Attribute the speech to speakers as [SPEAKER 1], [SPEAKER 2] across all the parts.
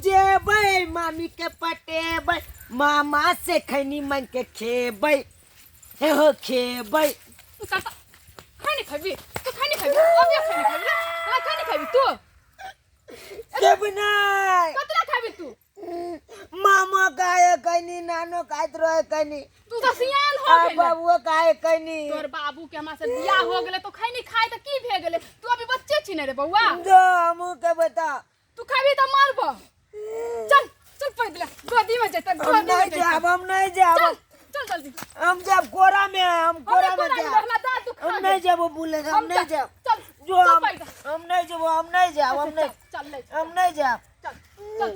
[SPEAKER 1] जेबै मामी के पटेबै मामा से खैनी मन के खेबै हे हो खेबै
[SPEAKER 2] खाने खाबी तू खाने खाबी अब या खाने खाबी हां खाने खाबी तू
[SPEAKER 1] देब नहीं
[SPEAKER 2] कतला खाबी तू
[SPEAKER 1] मामा काहे कहनी नानो खाइत रहे कहनी
[SPEAKER 2] तू तो सियान हो गेल
[SPEAKER 1] बाबू काहे कहनी
[SPEAKER 2] तोर बाबू के हमरा से बियाह हो गेले तो खैनी खाए त की भे गेले तू अभी बच्चे छी ने रे बौआ
[SPEAKER 1] जो हमू के बता
[SPEAKER 2] तू खाबी त मारबो चल चल पैदल गोदी में जत
[SPEAKER 1] हम नहीं जाब
[SPEAKER 2] चल जल्दी
[SPEAKER 1] हम जब कोरा में हम कोरा में जाब हम नहीं जाब बोले हम नहीं जाब
[SPEAKER 2] चल
[SPEAKER 1] जो हम नहीं जाब हम नहीं जाब
[SPEAKER 2] चल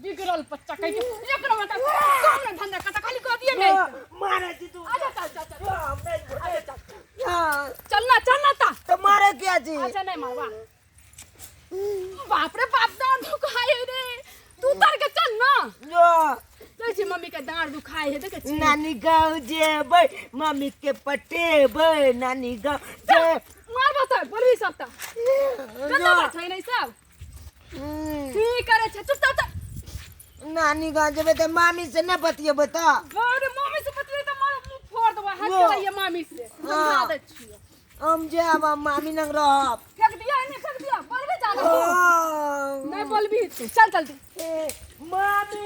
[SPEAKER 2] बिगड़ल बच्चा कहि एकरा मत काम में धंधा कटा खाली कह दिए नहीं
[SPEAKER 1] मारे जी तू
[SPEAKER 2] आजा चल
[SPEAKER 1] हम नहीं
[SPEAKER 2] चलना ता
[SPEAKER 1] तो मारे क्या जी
[SPEAKER 2] अच्छा नहीं मारवा बाप रे बाप दांत दुखाए रे तू उतर के चल ना
[SPEAKER 1] जो
[SPEAKER 2] देखी मम्मी के दांत दुखाए है देखे छी
[SPEAKER 1] नानी गाँव जेबै मम्मी के पटेबै नानी गाँव जे
[SPEAKER 2] मारबो त बोलबी सब त कत बात है नहीं सब ठीक करे छ चुप चुप
[SPEAKER 1] नानी गाँव जेबै त मामी से न बतियेबै त
[SPEAKER 2] अरे मम्मी से बतिये त मार मुंह फोड़ देबो हाथ चलाइए मामी से समझा दे छी
[SPEAKER 1] हम जाब मामी नंग रहब
[SPEAKER 2] फेंक दिया बोलबे जाना नहीं बोलबी चल जल्दी
[SPEAKER 1] मामी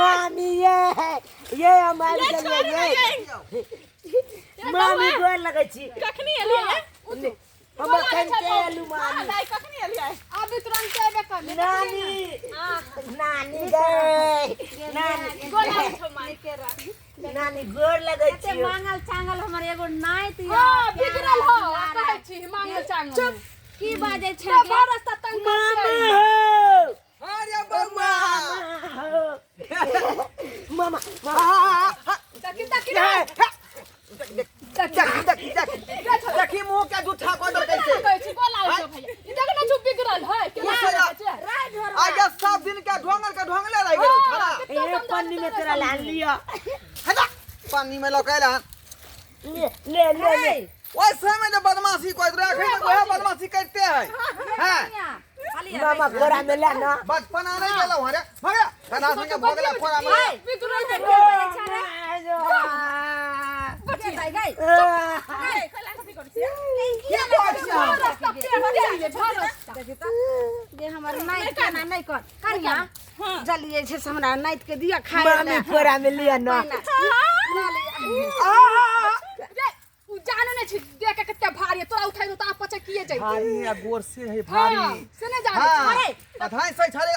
[SPEAKER 1] मामी ये हमारी मामी गोर लगै छी
[SPEAKER 2] कखनी एलिए
[SPEAKER 1] हम कन के आलू मामी
[SPEAKER 2] नहीं कखनी एलिए अभी तुरंत एबे कर
[SPEAKER 1] नानी गए नानी
[SPEAKER 2] गोला उठो माई के रा
[SPEAKER 1] नानी गोर लगै छी
[SPEAKER 3] मांगल चांगल हमर एगो नाइत
[SPEAKER 2] हां बिगड़ल हो कहै छी मांगल चांगल
[SPEAKER 3] चुप की बाजे छै
[SPEAKER 2] बरस तंग
[SPEAKER 1] मामी
[SPEAKER 4] अरे बम्मा
[SPEAKER 1] मामा
[SPEAKER 2] तकी
[SPEAKER 4] देखी मुंह के जूठा को दो कैसे
[SPEAKER 2] कहै छी गोला उठो भैया देख ना चुप बिगड़ल है के
[SPEAKER 4] आगे सब दिन के ढोंगले रह गेल छोरा
[SPEAKER 1] ए पन्नी में तेरा लान लिया
[SPEAKER 4] हटा पानी में लौकेला
[SPEAKER 1] ले
[SPEAKER 4] वैसे में जो बदमाशी कोई रखे तो वह बदमाशी करते हैं हैं
[SPEAKER 1] मामा कोरा में ला ना
[SPEAKER 4] बचपन आ नहीं गेलो अरे भगा कना संगे भोगला कोरा में
[SPEAKER 2] बिगड़ल
[SPEAKER 3] बच्ची जाई गई जे हमर नाइत के ना नहीं कर करिया जल्दी से हमरा नाइत के दिया खाए
[SPEAKER 1] मामी कोरा में लिया ना
[SPEAKER 2] उ जाने नहीं छी देख के कितना भारी है तोरा उठाई तो ता पचे किए जाई
[SPEAKER 4] भारी है गोर से है भारी
[SPEAKER 2] से नहीं जाने
[SPEAKER 4] अरे अधाई सही छाले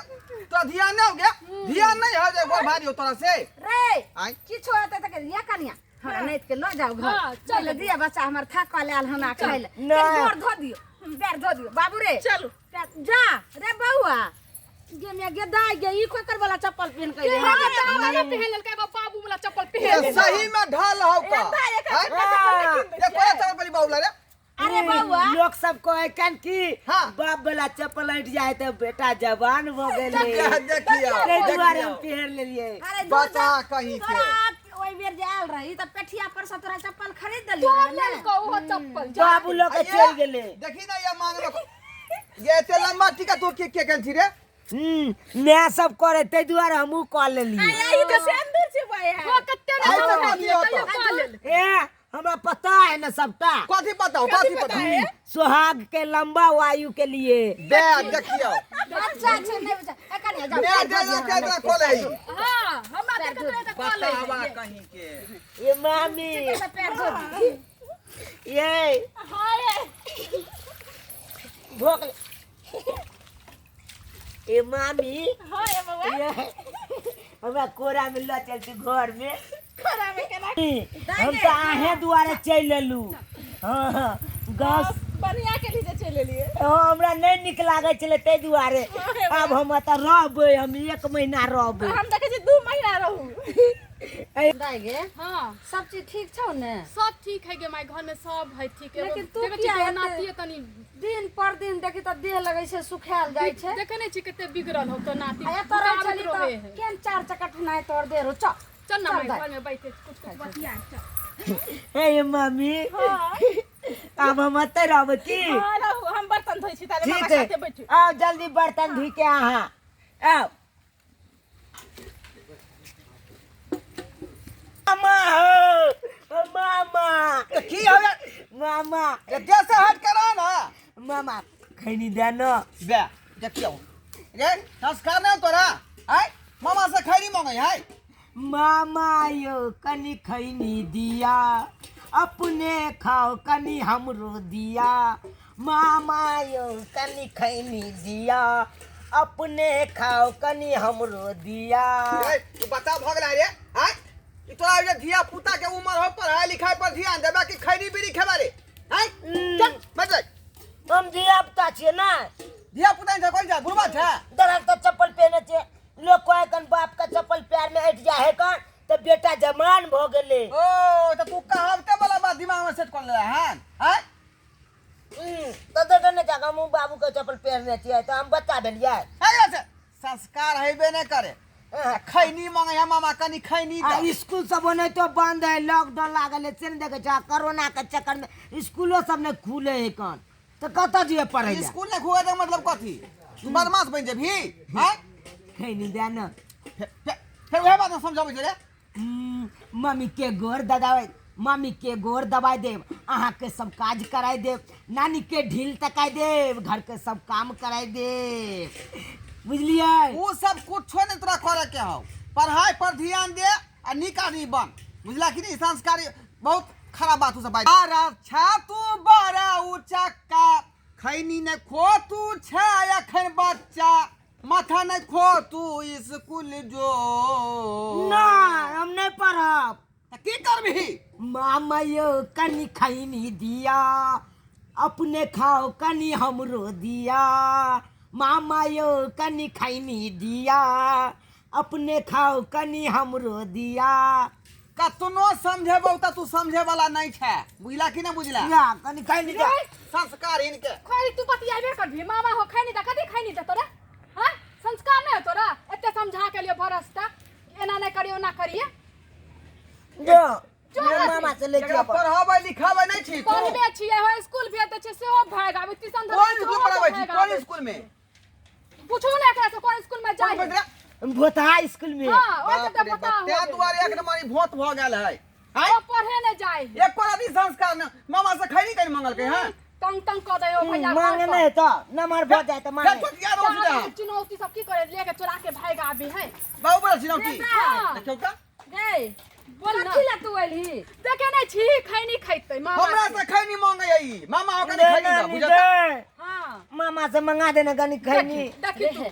[SPEAKER 4] तो ध्यान नहीं हो गया ध्यान नहीं है जे गोर भारी हो तोरा से
[SPEAKER 3] रे
[SPEAKER 4] आई
[SPEAKER 3] किछो होते त लिया कनिया हमरा नाइत के लो जाओ घर चल दिया बच्चा हमर थक लेल हमरा खाइले गोर धो दियो पैर धो दियो बाबू रे
[SPEAKER 2] चलो
[SPEAKER 3] जा रे बउआ गे मैं गे दाई गे ई कोकर वाला चप्पल पहन के रे
[SPEAKER 2] हां चावल पहन लेल के बाबू वाला चप्पल पहन
[SPEAKER 4] ये सही में ढाल हो का ये कोई चप्पल पहली बाबूला रे
[SPEAKER 3] अरे बउआ
[SPEAKER 1] लोग सब कहे कन की
[SPEAKER 4] हाँ।
[SPEAKER 1] बाप वाला चप्पल हट जाए तो बेटा जवान हो गेले
[SPEAKER 4] देखियो
[SPEAKER 1] ते दुआरे हम पहन लेलिए
[SPEAKER 3] अरे
[SPEAKER 4] बता कहीं के
[SPEAKER 3] ओइ बेर जे आल रही त पेठिया पर से तोरा चप्पल खरीद देलियो
[SPEAKER 2] ले को वो चप्पल
[SPEAKER 1] बाबू लोग के चल गेले
[SPEAKER 4] देखी ना ये मांग लो ये ते लंबा टिका तो के कल थी रे
[SPEAKER 1] मैं सब करे ते दुआरे हमहू कॉल लेलिए
[SPEAKER 2] यही तो सिंदूर से भाई है वो कत्ते
[SPEAKER 4] आई तो
[SPEAKER 2] ना
[SPEAKER 4] दियो तो।
[SPEAKER 2] कॉल
[SPEAKER 1] ए हमरा पता है ना सबटा
[SPEAKER 4] कथी बताओ कथी बताओ
[SPEAKER 1] सुहाग के लंबा वायु के लिए
[SPEAKER 4] दे देखियो
[SPEAKER 3] अच्छा अच्छा नहीं बचा कनिया जा
[SPEAKER 4] दे दे खोले
[SPEAKER 2] हां हमरा देख तो कॉल
[SPEAKER 4] बतावा कहीं के
[SPEAKER 1] ये मामी
[SPEAKER 3] पैर धो दी
[SPEAKER 1] ये
[SPEAKER 2] हाय
[SPEAKER 1] भोग ए मामी
[SPEAKER 2] हाय बाबा
[SPEAKER 1] ये हमरा कोरा में ला चलती घर में
[SPEAKER 2] खरा में केना
[SPEAKER 1] हम तो आहे दुआरे चल लेलू हां गाछ
[SPEAKER 2] बढ़िया के नीचे चले लिए
[SPEAKER 1] हमरा नहीं निक लागे चले ते दुआरे अब हम त रहबै हम 1 महीना रहबै
[SPEAKER 2] हम देखे छी 2 महीना रहू
[SPEAKER 3] दाई गे
[SPEAKER 2] हां
[SPEAKER 3] सब चीज ठीक छौ ने
[SPEAKER 2] सब ठीक है गे माय घर में सब है ठीक है
[SPEAKER 3] लेकिन तू
[SPEAKER 2] देखे छी
[SPEAKER 3] किया
[SPEAKER 2] नाती तनी
[SPEAKER 3] दिन पर दिन देखी त देह लगै छै सुखायल जाय छै
[SPEAKER 2] देखे नहीं छी कते बिगड़ल हो तो नाती
[SPEAKER 3] आ तोरा चली
[SPEAKER 2] रोवे
[SPEAKER 3] त
[SPEAKER 2] है
[SPEAKER 3] केन चार चक्कर ठनाय तोर दे रो चल
[SPEAKER 2] चल ना
[SPEAKER 3] चल
[SPEAKER 2] मैं
[SPEAKER 3] दाई।
[SPEAKER 2] घर में बैठे कुछ बतिया चल
[SPEAKER 1] हे मम्मी अब हम अते रहब की
[SPEAKER 3] हम बर्तन धोई छी ताले मामा
[SPEAKER 1] ठीक
[SPEAKER 3] साथे
[SPEAKER 1] है
[SPEAKER 3] बैठू
[SPEAKER 1] आओ जल्दी बर्तन धुई के यहाँ आओ मामा हो मामा
[SPEAKER 4] की हो
[SPEAKER 1] मामा
[SPEAKER 4] जैसे हट करा ना
[SPEAKER 1] मामा खैनी दे न
[SPEAKER 4] बे देखियो रे संस्कार नहीं तोरा आय मामा से खैरी मांगे है
[SPEAKER 1] मामा यो कनी खैनी दिया अपने खाओ कनी हमरो दिया मामा यो कनी खैनी दिया अपने खाओ कनी हमरो दिया
[SPEAKER 4] तू बता भगला रे आय तोरा ये धिया पुता के उम्र हो पढ़ाई लिखाई पर ध्यान देबा कि खैरी बीड़ी खेबा रे आय चल बैठ जा
[SPEAKER 1] हम दिया पुता छियै ना
[SPEAKER 4] धिया पुता से कोई जा बुढ़वा छे
[SPEAKER 1] दरक तो चप्पल पहने छे लोग कहे कन बाप का चप्पल पैर में हट जाए कन तो बेटा जवान भ गेले
[SPEAKER 4] ओ तो तू कहावते वाला बात दिमाग में सेट कर ले हैं आय
[SPEAKER 1] तो देखने जागा मु बाबू का चप्पल पहनने छियै तो हम बच्चा भेलियै
[SPEAKER 4] है से संस्कार हेबे नहीं करे खैनी मांगे है मामा कनी खैनी
[SPEAKER 1] आ
[SPEAKER 4] दे
[SPEAKER 1] स्कूल सब ने तो बंद है लॉकडाउन लागल है से ने देखे छा कोरोना के चक्कर में स्कूलो सब ने खुले है कन तो कत जिए पढ़े
[SPEAKER 4] स्कूल ने खुआ दे मतलब कथी तू बदमाश बन जेबी हैं
[SPEAKER 1] खैनी दे न
[SPEAKER 4] फिर वह बात समझाबे रे
[SPEAKER 1] मम्मी के गोर दबाई मम्मी के गोर दबाई देव अहाँ के सब काज कराई देव नानी के ढील तकाई देव घर के सब काम कराई देव बुझलिए
[SPEAKER 4] वो सब कुछ नहीं तोरा करे के हो पढ़ाई पर ध्यान दे आ निक आदमी बन बुझला कि नहीं संस्कारी बहुत खराब बात सब भाई अच्छा तू बड़ा ऊंचा का खैनी ने खो तू छा अखन बच्चा माथा ने खो तू स्कूल जो
[SPEAKER 1] ना हम नहीं पढ़ब
[SPEAKER 4] की करबी
[SPEAKER 1] मामा यो कनी खैनी दिया अपने खाओ कनी हमरो दिया मामा यो कनी खैनी दिया अपने खाओ कनी हमरो दिया
[SPEAKER 4] कतनो समझेबो त तू समझे वाला नहीं छे बुझला कि नहीं बुझला
[SPEAKER 1] ना कनी खैनी दे
[SPEAKER 4] संस्कार इनके
[SPEAKER 2] खैनी तू बतियाबे करबी मामा हो खैनी दा कथी खैनी दे तोरा हां संस्कार नहीं तोरा एते समझा के लिए बरसता एना नहीं करियो ना करिए
[SPEAKER 1] जो मेरे मामा से ले
[SPEAKER 4] जगह पढ़ावे लिखावे नहीं छी तू
[SPEAKER 2] पढ़बे छिए हो स्कूल भेज छे से हो भाग आबे ट्यूशन
[SPEAKER 4] कौन स्कूल पढ़ावे छी कौन स्कूल में
[SPEAKER 2] पूछो ना एकरा से कौन स्कूल में
[SPEAKER 4] कौन
[SPEAKER 2] जाए
[SPEAKER 4] बेटा
[SPEAKER 1] भोता स्कूल में
[SPEAKER 2] हां ओसे
[SPEAKER 4] बाप
[SPEAKER 2] तो
[SPEAKER 4] रे
[SPEAKER 2] पता
[SPEAKER 4] बाप,
[SPEAKER 2] हो
[SPEAKER 4] त्या दुआरे एक नंबर भोत भ गेल है हैं
[SPEAKER 2] वो पढ़े न जाए
[SPEAKER 4] एक पर आदि संस्कार न मामा से खैनी कहीं मंगल के हैं
[SPEAKER 2] तंग तंग कर दयो भैया
[SPEAKER 1] मांगे नहीं तो नंबर भो जाए तो मांगे
[SPEAKER 4] क्या याद हो सीधा
[SPEAKER 2] चुनौती सब की करे लेके चुरा के भाग आबे है
[SPEAKER 4] बाबू बड़ा चिनौती
[SPEAKER 2] हाँ।
[SPEAKER 4] देखियो का
[SPEAKER 3] गए
[SPEAKER 2] बोल ना
[SPEAKER 3] कथी ला तू अइली
[SPEAKER 2] देखे नहीं छी खैनी खैते मामा
[SPEAKER 4] हमरा से खैनी मांगे आई मामा हो कनी खैनी दा बुझा
[SPEAKER 3] हां
[SPEAKER 1] मामा से मंगा देना कनी खैनी
[SPEAKER 2] देखी तू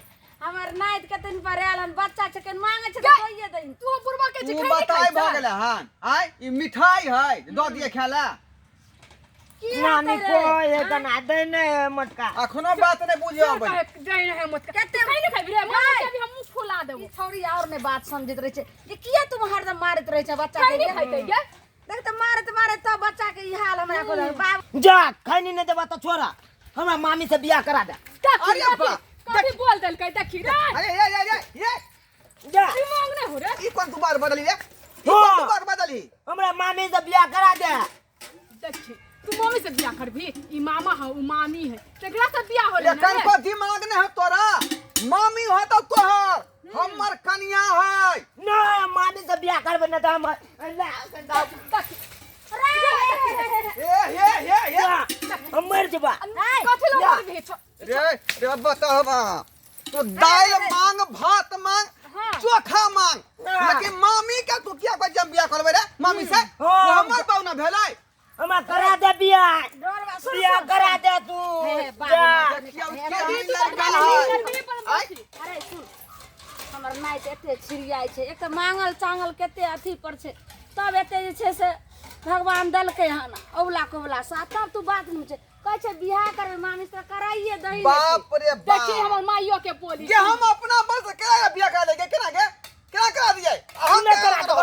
[SPEAKER 3] हमर नाइत के तन पर आलन बच्चा छकन मांगे छ तो दइए दई
[SPEAKER 2] तू बुरबा के
[SPEAKER 4] तू
[SPEAKER 2] खैनी
[SPEAKER 4] बताई भ गेल हां आय ई मिठाई है दो दिए खाला
[SPEAKER 1] नानी को ये कना दे नहीं मटका
[SPEAKER 4] अखनो बात नहीं बुझियो अब
[SPEAKER 2] जाई है मत
[SPEAKER 3] कते
[SPEAKER 2] खैनी खैबी रे मामा के भी हम मुंह फुला देबो
[SPEAKER 3] छौरी और ने बात समझत रहे छे ये किया तुम हरदम मारत रहे छे बच्चा
[SPEAKER 2] खैनी
[SPEAKER 3] के
[SPEAKER 2] खैते गे
[SPEAKER 3] देख त मारत तो बच्चा के ई हाल हमरा को बाप
[SPEAKER 1] जा खैनी नहीं देबा तो छोरा हमरा मामी से बियाह करा दे
[SPEAKER 4] अरे बा
[SPEAKER 2] कभी बोल दल कह देखी रे
[SPEAKER 4] अरे ये
[SPEAKER 1] जा
[SPEAKER 2] दिमाग नहीं हो रे
[SPEAKER 4] ई कौन तू बार बदली रे ई कौन तू बार बदली
[SPEAKER 1] हमरा मामी से बियाह करा दे
[SPEAKER 2] देखी तू मम्मी से बियाह करबी ई मामा है उ मामी है तेकरा से बियाह होले
[SPEAKER 4] ये कन को दिमाग ने है तोरा मामी हो तो तोहर हमर कन्या है
[SPEAKER 1] ना मामी से बियाह करबे ना तो हम अल्लाह
[SPEAKER 4] ये
[SPEAKER 1] हम मर जबा
[SPEAKER 2] कथि लो करबी
[SPEAKER 4] रे बता बा तू दाल मांग भात मांग चोखा मांग लेकिन मामी का तू क्या कोई जब बियाह करबे रे मामी से तू हमर पाउना भेलै
[SPEAKER 1] हमरा करा दे बियाह बियाह करा दे तू जा
[SPEAKER 3] अरे सुन हमर नाइत एते छिड़ियाई छे एक त मांगल चांगल केते अथी पर छे तब एते जे छे से भगवान दलकै हन औला कोबला सा तब तू बात न छे कह छे बियाह करबे मामी से कराइए दही
[SPEAKER 4] बाप रे बाप
[SPEAKER 2] देखी हमर माइयो के बोली
[SPEAKER 4] जे हम अपना बस केना बियाह करा लेगे केना करा दिए
[SPEAKER 1] हम नहीं करा दो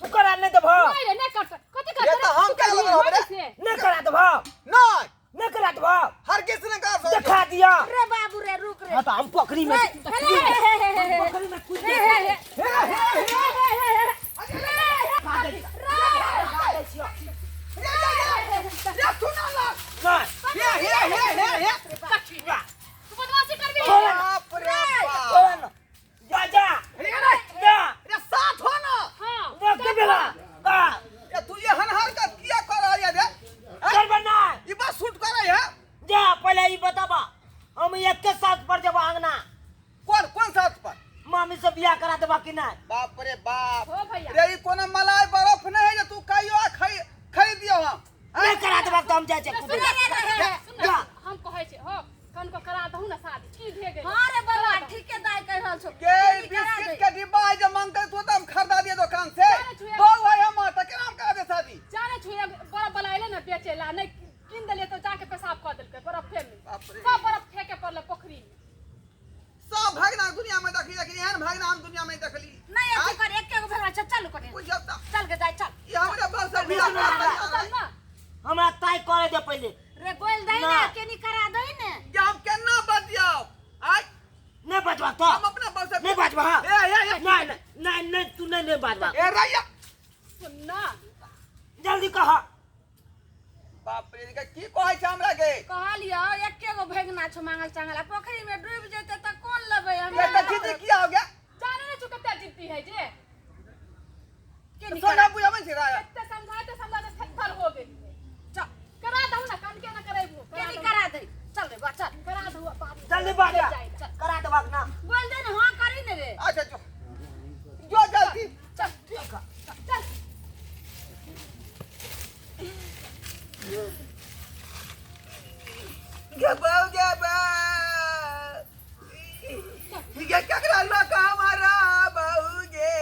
[SPEAKER 1] तू करा नहीं दे भाव
[SPEAKER 2] नहीं रे नहीं कर कथि कर
[SPEAKER 4] ये तो हम क्या लग रहा है
[SPEAKER 1] नहीं करा दो भाव
[SPEAKER 4] नहीं
[SPEAKER 1] नहीं करा दो भाव
[SPEAKER 4] हर किसी ने कहा
[SPEAKER 1] दिखा दिया
[SPEAKER 3] रे बाबू रे रुक रे
[SPEAKER 1] हाँ तो हम पोखरी में पोखरी में कूद नहीं
[SPEAKER 4] बाप रे बाप
[SPEAKER 2] हो भैया
[SPEAKER 4] रे ई कोनो मलाई बर्फ नहीं है जो तू कहियो खरीद दियो हम
[SPEAKER 1] नहीं करा दे वक्त हम जाए छे
[SPEAKER 2] सुन
[SPEAKER 1] जा।
[SPEAKER 2] हम कहै छै हो कन को करा दहु ना शादी ई भे गेल
[SPEAKER 3] हाँ रे बाबा ठीक है दाई कह रहल छौ
[SPEAKER 4] के
[SPEAKER 3] केनी करा
[SPEAKER 4] बिस्किट
[SPEAKER 3] दे।
[SPEAKER 4] के डिब्बा है जो मांगते तू तो हम खरीदा दिए दुकान से
[SPEAKER 2] जाने छुए।
[SPEAKER 4] बोल भाई हम तो केना हम करा दे शादी
[SPEAKER 2] जाने छुए बड़ा बलाइले ना बेचेला नहीं किन देले तो जाके पेशाब कर देलकै बर्फे में
[SPEAKER 4] बाप रे।
[SPEAKER 2] सब बर्फ फेंके पड़ले पोखरी में
[SPEAKER 4] सब भगना दुनिया में देखली लेकिन एहन भगना हम दुनिया में देखली
[SPEAKER 3] नहीं ऐसे कर एक के भेड़ा चल करे
[SPEAKER 4] बुझब त
[SPEAKER 3] चल के जाए चल
[SPEAKER 4] ई हमरे बल से
[SPEAKER 1] बिल्कुल
[SPEAKER 4] बियाह
[SPEAKER 1] हमरा।
[SPEAKER 2] चल ना
[SPEAKER 1] हमरा तय करे दे पहले
[SPEAKER 3] रे बोल दई
[SPEAKER 1] ना।
[SPEAKER 3] ना केनी करा दई ने
[SPEAKER 4] कि हम केना बतियाओ आई
[SPEAKER 1] नहीं बचवा तो
[SPEAKER 4] हम अपना बल से
[SPEAKER 1] नहीं बचवा हाँ।
[SPEAKER 4] ए
[SPEAKER 1] नहीं तू नहीं बचवा
[SPEAKER 4] ए रैया
[SPEAKER 2] सुन ना
[SPEAKER 1] जल्दी कहा
[SPEAKER 4] बाप रे के की कहै छै हमरा के
[SPEAKER 3] कहलियो एक के गो भेगना छ मांगल चांगल पोखरी में डूब जेते त कोन लेबै हम
[SPEAKER 4] ये तो चीज किया हो गया
[SPEAKER 2] जाने नहीं चुकते जिद्दी है जे
[SPEAKER 3] केनी
[SPEAKER 4] सोना
[SPEAKER 3] करा
[SPEAKER 4] बुझावे छै राया
[SPEAKER 2] इतने समझाते थर हो गई
[SPEAKER 3] चल
[SPEAKER 2] करा दहु ना कान के ना करेबू
[SPEAKER 3] केनी करा दई चल रे बा चल
[SPEAKER 2] करा दहु बात
[SPEAKER 1] जल्दी बात करा दे वक्त ना
[SPEAKER 3] बोल दे ना हां करी ने रे
[SPEAKER 4] अच्छा जो जल्दी
[SPEAKER 2] चल ठीक चल
[SPEAKER 4] गबा ये क्या करा लो का हमारा बाऊगे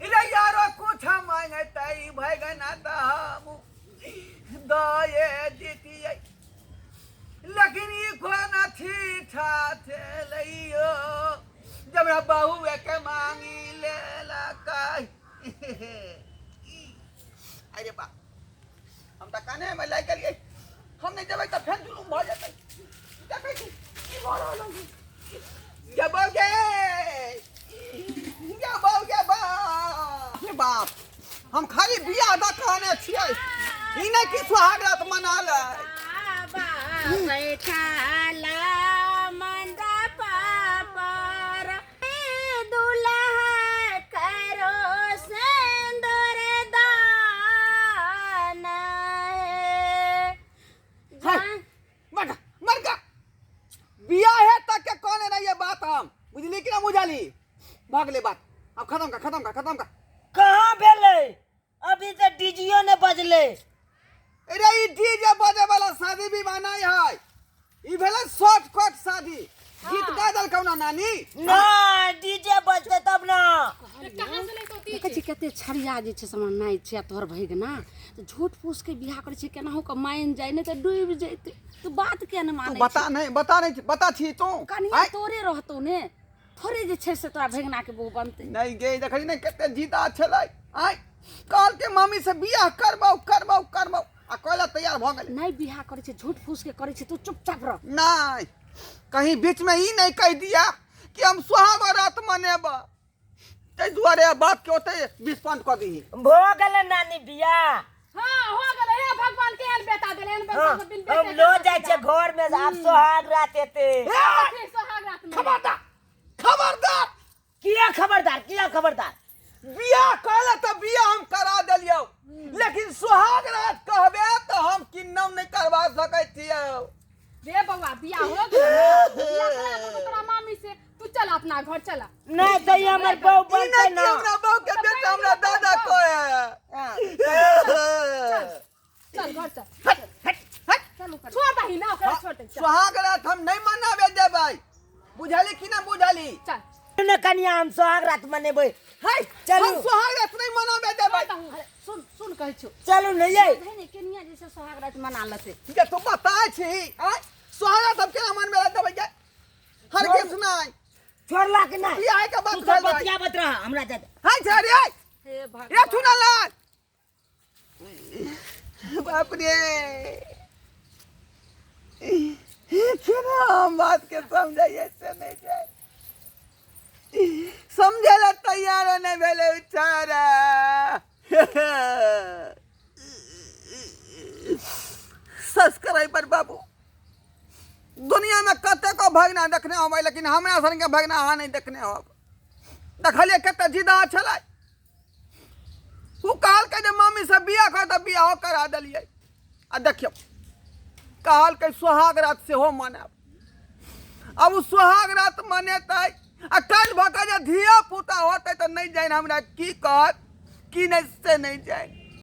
[SPEAKER 4] इले यारो कुछ मांगता ही भगना तो हम दये देती है लेकिन ये कोन थी ठाथे लइयो जब बाहू के मांगी ले ला काई अरे बा हम त काने में लाई करिए हम नहीं जबै त फिर जुलूम भ जतै देखै छी की भ रहल है जबोगे बाप हम खाली बियाह द कहने छियै ई नहीं कि सुहाग रात मना ले
[SPEAKER 3] बैठाला मंडप पर दुल्हा करो सिंदूर दान
[SPEAKER 4] मर का बियाह है तक के कहने नहीं ये बात हम बुझली कि ना बुझली भागले बात अब खत्म का
[SPEAKER 1] कहाँ भेले अभी तो डीजियो ने बजले
[SPEAKER 4] अरे ई डीजे बजे वाला शादी भी नहीं है ई भेले शॉर्टकट शादी गीत गा दल कौना नानी
[SPEAKER 1] ना डीजे बजते तब ना
[SPEAKER 2] कहां से ले तो
[SPEAKER 3] देखै छी कते छरिया जे छै समान नाइ छै तोहर भइग ना तो झूठ फूस के बियाह करे छै केना हो के माइन जाय ने तो डूब जैते तू बात के न माने
[SPEAKER 4] तू बता छी तू
[SPEAKER 3] कनिया तोरे रहतो ने थोड़े जे छै से तोरा भइगना के बहु बनते
[SPEAKER 4] नहीं गे देखली नहीं केते जीता छलै आई काल के मामी से बियाह करबाऊ आ कहला तैयार भ गेल
[SPEAKER 3] नहीं बियाह करे छै झूठ फूस के करे छै तू चुपचाप रह
[SPEAKER 4] नहीं कहीं बीच में ही नहीं कह दिया कि हम सुहाग रात मनेब ते दुआरे बात के होते 20 कर दी
[SPEAKER 1] भो गेले नानी बिया
[SPEAKER 2] हां हो गेलै हे भगवान के एहन बेटा देले एहन बेटा के बिन बेटे
[SPEAKER 1] हम लो जाय छे घर में आप सोहाग रात एते
[SPEAKER 2] सोहाग रात में
[SPEAKER 4] खबरदार
[SPEAKER 1] किया खबरदार
[SPEAKER 4] बियाह कहला तो बियाह हम करा देलियो लेकिन सुहाग रात कहबे तो हम किन्नौ नहीं करवा सकै छियै
[SPEAKER 2] रे बउआ बियाह हो गेलै बियाह करा तो तोरा मामी से तू चल अपना घर चला
[SPEAKER 1] नहीं तो ये हमर बहू
[SPEAKER 4] ई
[SPEAKER 1] बनते
[SPEAKER 4] नहीं कि
[SPEAKER 1] ना
[SPEAKER 4] हमरा बहू के बेटा हमरा दादा को
[SPEAKER 2] चल घर चल
[SPEAKER 4] हट
[SPEAKER 2] चल छोड़ दही ना ओकरा छोड़ दे चल
[SPEAKER 4] सुहाग रात हम नहीं मनावे देबै बुझली कि ना बुझली
[SPEAKER 2] चल
[SPEAKER 1] ने कनिया हम सोहाग रात मनेबै
[SPEAKER 4] है
[SPEAKER 1] चलू।
[SPEAKER 4] हम सुहाग रात नहीं मनावे देबै
[SPEAKER 3] अरे सुन कहै छौ
[SPEAKER 1] चलू नहीं ये
[SPEAKER 3] नहीं केनिया जैसे सोहाग रात मना लते
[SPEAKER 4] ये तो बताए छी आय सुहाग रात हम केना मनबे देबै के हर के सुनाई
[SPEAKER 1] छोड़ला कि नहीं
[SPEAKER 4] बियाह के बात
[SPEAKER 1] तू
[SPEAKER 4] कर
[SPEAKER 1] सब बतिया बत रहा हमरा जाते
[SPEAKER 4] हाय छाड़ी हाय
[SPEAKER 3] हे भगवान
[SPEAKER 4] ये सुना लाल बाप रे केना हम बात के समझाइए से नहीं जाए समझे ला तैयार नहीं भेले उचारा सब्सक्राइबर बाबू दुनिया में कते को भगना देखने हो लेकिन हमरा सन के भगना अहाँ नहीं देखने हो देखलिए कते जिदा छलै उ कहल के जे मम्मी से बियाह कर त बियाह करा देलिए आ देखियो कहल के सुहाग रात से हो मनाब अब उ सुहाग रात मनेतै आ कल भका जे धिया पुता होतै तो नहीं जाइन हमरा की कहत की नहीं से नहीं जाइन।